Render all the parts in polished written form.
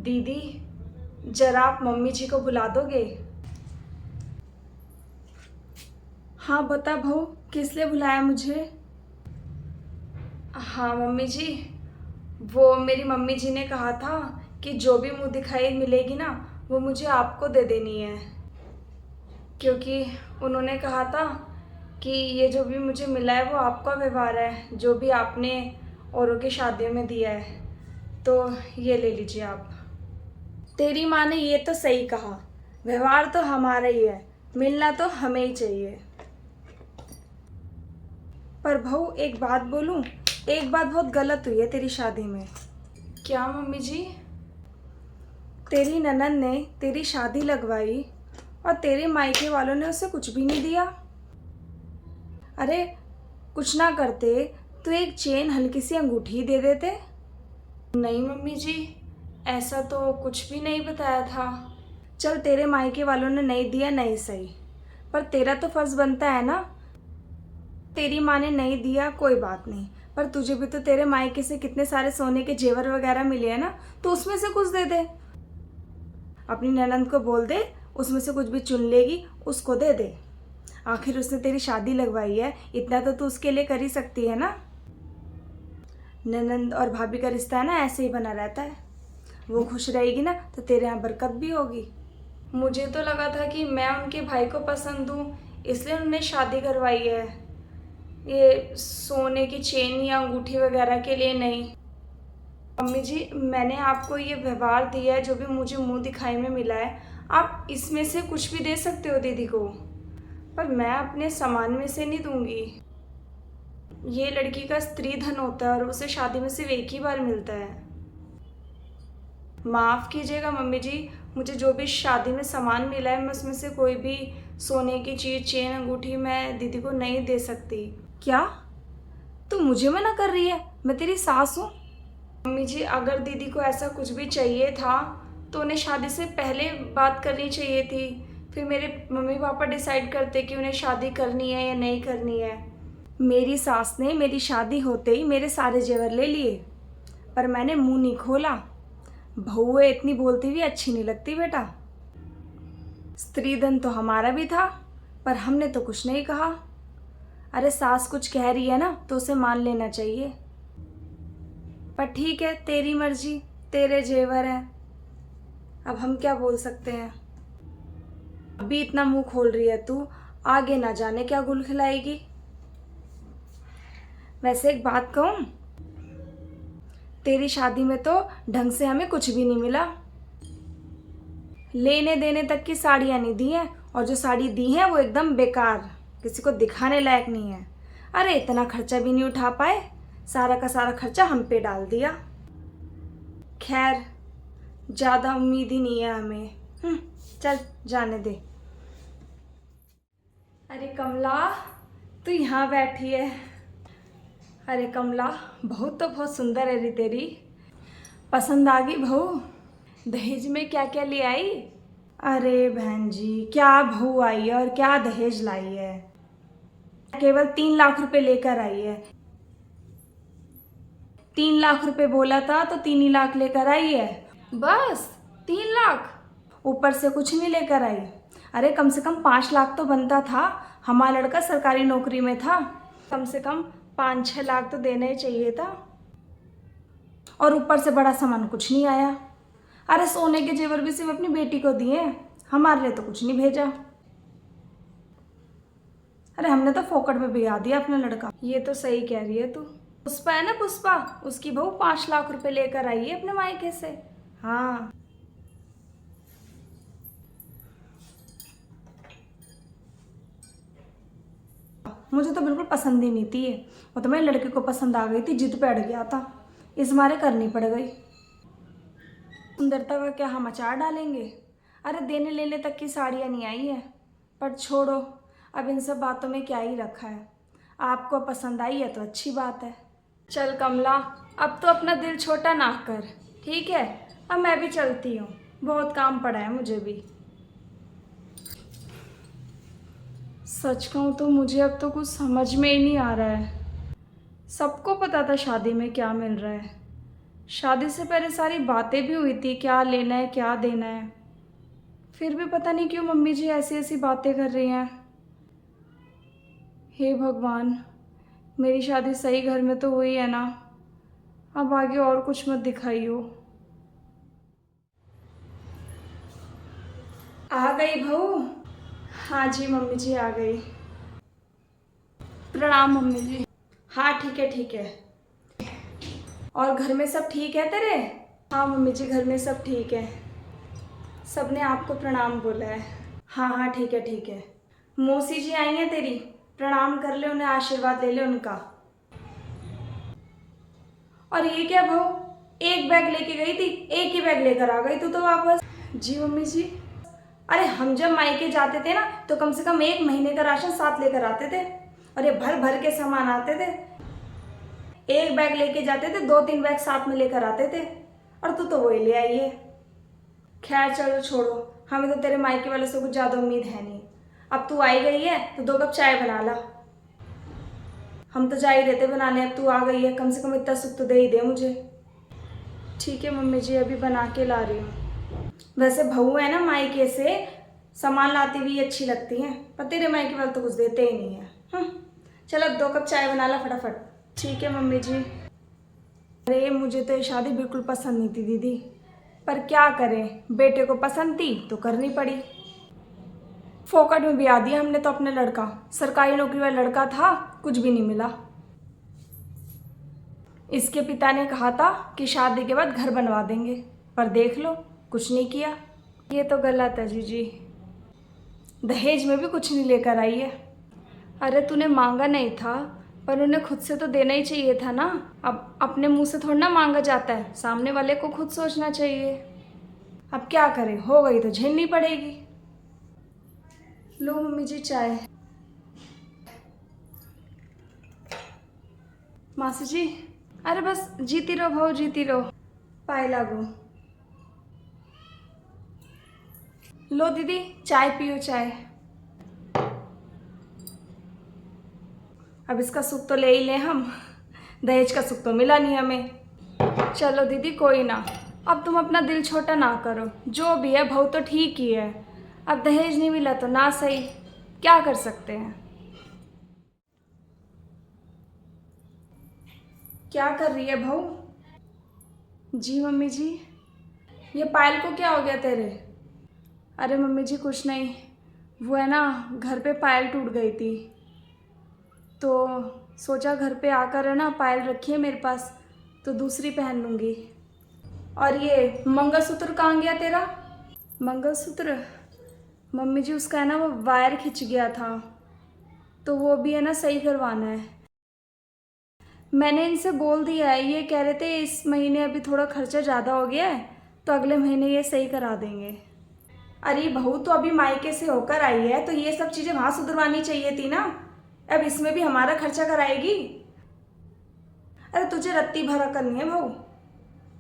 दीदी, जरा आप मम्मी जी को बुला दोगे? हाँ बता बहू, किस लिए बुलाया मुझे? हाँ मम्मी जी, वो मेरी मम्मी जी ने कहा था कि जो भी मुंह दिखाई मिलेगी ना, वो मुझे आपको दे देनी है। क्योंकि उन्होंने कहा था कि ये जो भी मुझे मिला है वो आपका व्यवहार है, जो भी आपने औरों की शादियों में दिया है, तो ये ले लीजिए आप। तेरी माँ ने ये तो सही कहा, व्यवहार तो हमारा ही है, मिलना तो हमें ही चाहिए। पर बहू एक बात बोलूं, एक बात बहुत गलत हुई है तेरी शादी में। क्या मम्मी जी? तेरी ननद ने तेरी शादी लगवाई और तेरे मायके वालों ने उसे कुछ भी नहीं दिया। अरे कुछ ना करते तो एक चेन, हल्की सी अंगूठी दे देते। नहीं मम्मी जी, ऐसा तो कुछ भी नहीं बताया था। चल तेरे मायके वालों ने नहीं दिया नहीं सही, पर तेरा तो फर्ज बनता है ना। तेरी माँ ने नहीं दिया कोई बात नहीं, पर तुझे भी तो तेरे मायके से कितने सारे सोने के जेवर वगैरह मिले हैं ना, तो उसमें से कुछ दे दे। अपनी ननंद को बोल दे, उसमें से कुछ भी चुन लेगी, उसको दे दे। आखिर उसने तेरी शादी लगवाई है, इतना तो तू उसके लिए कर ही सकती है ना। ननंद और भाभी का रिश्ता है ना, ऐसे ही बना रहता है। वो खुश रहेगी ना तो तेरे यहाँ बरकत भी होगी। मुझे तो लगा था कि मैं उनके भाई को पसंद हूँ, इसलिए उन्होंने शादी करवाई है, ये सोने की चेन या अंगूठी वगैरह के लिए नहीं। मम्मी जी, मैंने आपको ये व्यवहार दिया है, जो भी मुझे मुंह दिखाई में मिला है, आप इसमें से कुछ भी दे सकते हो दीदी को, पर मैं अपने सामान में से नहीं दूंगी। ये लड़की का स्त्री धन होता है और उसे शादी में सिर्फ एक ही बार मिलता है। माफ़ कीजिएगा मम्मी जी, मुझे जो भी शादी में सामान मिला है, मैं उसमें से कोई भी सोने की चीज़, चेन, अंगूठी मैं दीदी को नहीं दे सकती। क्या तू मुझे मना कर रही है? मैं तेरी सास हूँ। मम्मी जी, अगर दीदी को ऐसा कुछ भी चाहिए था तो उन्हें शादी से पहले बात करनी चाहिए थी, फिर मेरे मम्मी पापा डिसाइड करते कि उन्हें शादी करनी है या नहीं करनी है। मेरी सास ने मेरी शादी होते ही मेरे सारे जेवर ले लिए, पर मैंने मुंह नहीं खोला। बहुएं इतनी बोलती हुई अच्छी नहीं लगती बेटा। स्त्रीधन तो हमारा भी था, पर हमने तो कुछ नहीं कहा। अरे सास कुछ कह रही है ना तो उसे मान लेना चाहिए। पर ठीक है, तेरी मर्जी, तेरे जेवर है, अब हम क्या बोल सकते हैं। अभी इतना मुंह खोल रही है तू, आगे ना जाने क्या गुल खिलाएगी। वैसे एक बात कहूँ, तेरी शादी में तो ढंग से हमें कुछ भी नहीं मिला। लेने देने तक की साड़ियाँ नहीं दी हैं, और जो साड़ी दी हैं वो एकदम बेकार, किसी को दिखाने लायक नहीं है। अरे इतना खर्चा भी नहीं उठा पाए, सारा का सारा खर्चा हम पे डाल दिया। खैर, ज़्यादा उम्मीद ही नहीं है हमें। चल जाने दे। अरे कमला, तू यहाँ बैठी है? अरे कमला, बहू तो बहुत सुंदर है री तेरी, पसंद आ गई बहू? दहेज में क्या क्या ले आई? अरे बहन जी, क्या बहू आई है और क्या दहेज लाई है। केवल 3 लाख रुपए लेकर आई है। 3 लाख रुपए बोला था तो 3 ही लाख लेकर आई है। बस 3 लाख? ऊपर से कुछ नहीं लेकर आई? अरे कम से कम 5 लाख तो बनता था, हमारा लड़का सरकारी नौकरी में था, कम से कम 5-6 लाख तो देना ही चाहिए था। और ऊपर से बड़ा सामान कुछ नहीं आया। अरे सोने के जेवर भी सिर्फ अपनी बेटी को दिए, हमारे लिए तो कुछ नहीं भेजा। अरे हमने तो फोकट में भिगा दिया अपना लड़का। ये तो सही कह रही है तू। पुष्पा है ना, पुष्पा, उसकी बहू 5 लाख रुपए लेकर आई है अपने मायके से। हाँ, मुझे तो बिल्कुल पसंद ही नहीं थी ये, वो तो मेरे लड़के को पसंद आ गई थी, जिद पे अड़ गया था, इस मारे करनी पड़ गई। सुंदरता का क्या हम अचार डालेंगे। अरे देने लेने तक की साड़ियाँ नहीं आई है, पर छोड़ो, अब इन सब बातों में क्या ही रखा है। आपको पसंद आई है तो अच्छी बात है। चल कमला, अब तो अपना दिल छोटा ना कर, ठीक है? अब मैं भी चलती हूँ, बहुत काम पड़ा है मुझे भी। सच कहूँ तो मुझे अब तो कुछ समझ में ही नहीं आ रहा है। सबको पता था शादी में क्या मिल रहा है, शादी से पहले सारी बातें भी हुई थी, क्या लेना है क्या देना है। फिर भी पता नहीं क्यों मम्मी जी ऐसी ऐसी बातें कर रही हैं। हे भगवान, मेरी शादी सही घर में तो हुई है ना। अब आगे और कुछ मत दिखाइयो। आ गई बहू? हाँ जी मम्मी जी आ गई। प्रणाम मम्मी जी। हाँ ठीक है ठीक है। और घर में सब ठीक है तेरे? हाँ मम्मी जी घर में सब ठीक है। सबने आपको प्रणाम बोला है। हाँ हाँ ठीक है ठीक है। मौसी जी आई हैं तेरी, प्रणाम कर ले उन्हें, आशीर्वाद ले ले उनका। और ये क्या बहू, एक बैग लेके गई थी, एक ही बैग लेकर आ गई तू तो वापस। जी मम्मी जी। अरे हम जब मायके जाते थे ना तो कम से कम एक महीने का राशन साथ लेकर आते थे, और ये भर भर के सामान आते थे। एक बैग लेके जाते थे, 2-3 बैग साथ में लेकर आते थे, और तू तो वही ले आई है। खैर चलो छोड़ो, हमें तो तेरे मायके वालों से कुछ ज़्यादा उम्मीद है नहीं। अब तू आई गई है तो 2 कप चाय बना ला। हम तो जा ही रहते बनाने, अब तू आ गई है, कम से कम इतना सुख तो दे ही दे मुझे। ठीक है मम्मी जी, अभी बना के ला रही हूँ। वैसे बहू है ना मायके से, सामान लाती हुई अच्छी लगती हैं, पर तेरे मायके वाले तो कुछ देते ही नहीं है। चल अब 2 कप चाय बना ला फटाफट। ठीक है मम्मी जी। अरे मुझे तो ये शादी बिल्कुल पसंद नहीं थी दीदी, पर क्या करें, बेटे को पसंद थी तो करनी पड़ी। फोकट में ब्याह दिया हमने तो अपने लड़का, सरकारी नौकरी वाला लड़का था, कुछ भी नहीं मिला। इसके पिता ने कहा था कि शादी के बाद घर बनवा देंगे, पर देख लो कुछ नहीं किया। ये तो गलत है जीजी, दहेज में भी कुछ नहीं लेकर आई है। अरे तूने मांगा नहीं था, पर उन्हें खुद से तो देना ही चाहिए था ना। अब अपने मुंह से थोड़ा ना मांगा जाता है, सामने वाले को खुद सोचना चाहिए। अब क्या करें, हो गई तो झेलनी पड़ेगी। लो मम्मी जी चाय। मासी जी, अरे बस जीती रहो भाव, जीती रहो, पाए लागो। लो दीदी चाय पियो चाय। अब इसका सुख तो ले ही ले हम, दहेज का सुख तो मिला नहीं हमें। चलो दीदी कोई ना, अब तुम अपना दिल छोटा ना करो, जो भी है भाव तो ठीक ही है। अब दहेज नहीं मिला तो ना सही, क्या कर सकते हैं। क्या कर रही है बहू? जी मम्मी जी। ये पायल को क्या हो गया तेरे? अरे मम्मी जी कुछ नहीं, वो है ना घर पे पायल टूट गई थी, तो सोचा घर पे आकर है ना पायल रखी है मेरे पास, तो दूसरी पहन लूँगी। और ये मंगलसूत्र कहाँ गया तेरा? मंगलसूत्र मम्मी जी उसका है ना वो वायर खिंच गया था, तो वो भी है ना सही करवाना है। मैंने इनसे बोल दिया है, ये कह रहे थे इस महीने अभी थोड़ा खर्चा ज़्यादा हो गया है, तो अगले महीने ये सही करा देंगे। अरे बहू तो अभी मायके से होकर आई है, तो ये सब चीज़ें वहाँ सुधरवानी चाहिए थी ना, अब इसमें भी हमारा खर्चा कराएगी। अरे तुझे रत्ती भरा करनी है बहू।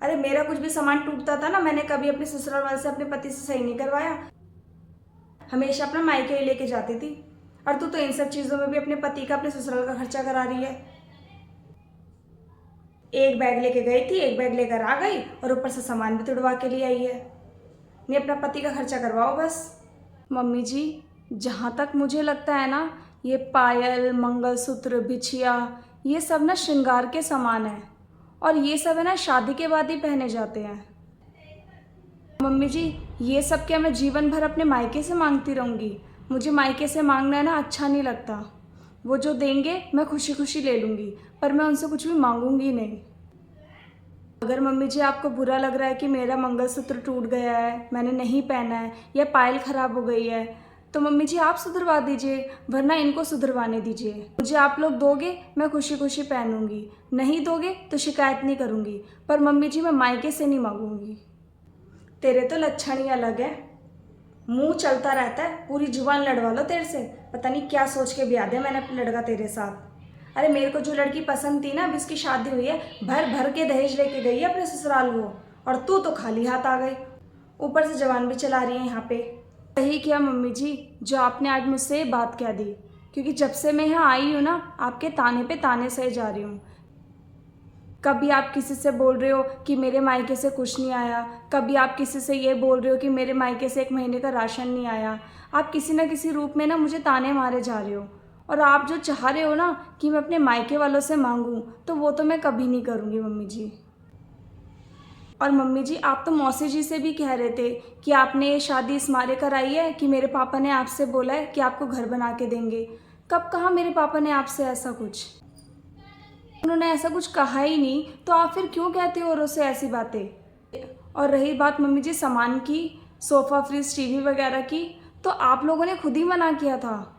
अरे मेरा कुछ भी सामान टूटता था ना, मैंने कभी अपने ससुराल वाले से अपने पति से सही नहीं करवाया, हमेशा अपना मायके ही लेके जाती थी। और तू तो इन सब चीज़ों में भी अपने पति का अपने ससुराल का खर्चा करा रही है। एक बैग लेके गई थी, एक बैग लेकर आ गई, और ऊपर से सामान भी तुड़वा के लिए आई है। नहीं अपना पति का खर्चा करवाओ बस। मम्मी जी जहाँ तक मुझे लगता है ना, ये पायल मंगलसूत्र बिछिया ये सब ना श्रृंगार के सामान है, और ये सब है ना शादी के बाद ही पहने जाते हैं। मम्मी जी ये सब क्या मैं जीवन भर अपने मायके से मांगती रहूँगी? मुझे मायके से मांगना है ना अच्छा नहीं लगता। वो जो देंगे मैं खुशी खुशी ले लूँगी, पर मैं उनसे कुछ भी मांगूंगी नहीं। अगर मम्मी जी आपको बुरा लग रहा है कि मेरा मंगलसूत्र टूट गया है, मैंने नहीं पहना है, या पायल ख़राब हो गई है, तो मम्मी जी आप सुधरवा दीजिए, वरना इनको सुधरवाने दीजिए। मुझे आप लोग दोगे मैं खुशी खुशी पहनूंगी, नहीं दोगे तो शिकायत नहीं करूंगी, पर मम्मी जी मैं मायके से नहीं मांगूंगी। तेरे तो लक्षण ही अलग है, मुंह चलता रहता है, पूरी जुबान लड़वा लो तेरे से। पता नहीं क्या सोच के ब्याह दिया मैंने अपने लड़का तेरे साथ। अरे मेरे को जो लड़की पसंद थी ना, अभी उसकी शादी हुई है, भर भर के दहेज लेके गई है अपने ससुराल वो, और तू तो खाली हाथ आ गई, ऊपर से जवान भी चला रही है यहाँ पे। सही किया मम्मी जी जो आपने आज मुझसे ये बात कह दी, क्योंकि जब से मैं यहाँ आई हूँ ना आपके ताने पे ताने सहे जा रही हूँ। कभी आप किसी से बोल रहे हो कि मेरे मायके से कुछ नहीं आया, कभी आप किसी से ये बोल रहे हो कि मेरे मायके से 1 महीने का राशन नहीं आया। आप किसी न किसी रूप में ना मुझे ताने मारे जा रहे हो। और आप जो चाह रहे हो ना कि मैं अपने मायके वालों से मांगूं, तो वो तो मैं कभी नहीं करूँगी मम्मी जी। और मम्मी जी, आप तो मौसी जी से भी कह रहे थे कि आपने ये शादी इस मारे कराई है कि मेरे पापा ने आपसे बोला है कि आपको घर बना के देंगे। कब कहा मेरे पापा ने आपसे ऐसा कुछ? उन्होंने ऐसा कुछ कहा ही नहीं, तो आप फिर क्यों कहते हो औरों से ऐसी बातें? और रही बात मम्मी जी सामान की, सोफ़ा, फ्रिज, टीवी वगैरह की, तो आप लोगों ने खुद ही मना किया था।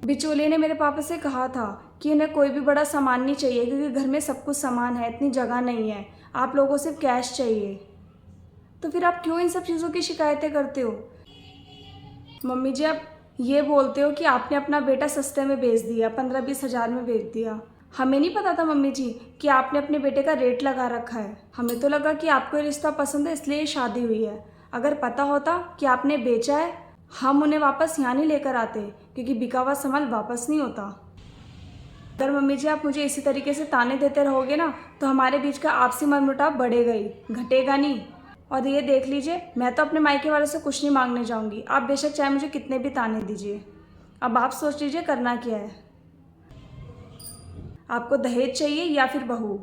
बिचौलिए ने मेरे पापा से कहा था कि उन्हें कोई भी बड़ा सामान नहीं चाहिए क्योंकि घर में सब कुछ सामान है, इतनी जगह नहीं है, आप लोगों को सिर्फ कैश चाहिए। तो फिर आप क्यों इन सब चीज़ों की शिकायतें करते हो? मम्मी जी, आप ये बोलते हो कि आपने अपना बेटा सस्ते में बेच दिया, 15-20 हज़ार में बेच दिया। हमें नहीं पता था मम्मी जी कि आपने अपने बेटे का रेट लगा रखा है। हमें तो लगा कि आपको ये रिश्ता पसंद है इसलिए ये शादी हुई है। अगर पता होता कि आपने बेचा है, हम उन्हें वापस यहाँ नहीं लेकर आते, क्योंकि बिका हुआ सामान वापस नहीं होता। अगर मम्मी जी आप मुझे इसी तरीके से ताने देते रहोगे ना, तो हमारे बीच का आपसी मनमुटाव बढ़ेगा ही, घटेगा नहीं। और ये देख लीजिए, मैं तो अपने मायके वालों से कुछ नहीं मांगने जाऊंगी। आप बेशक चाहे मुझे कितने भी ताने दीजिए। अब आप सोच लीजिए करना क्या है। आपको दहेज चाहिए या फिर बहू?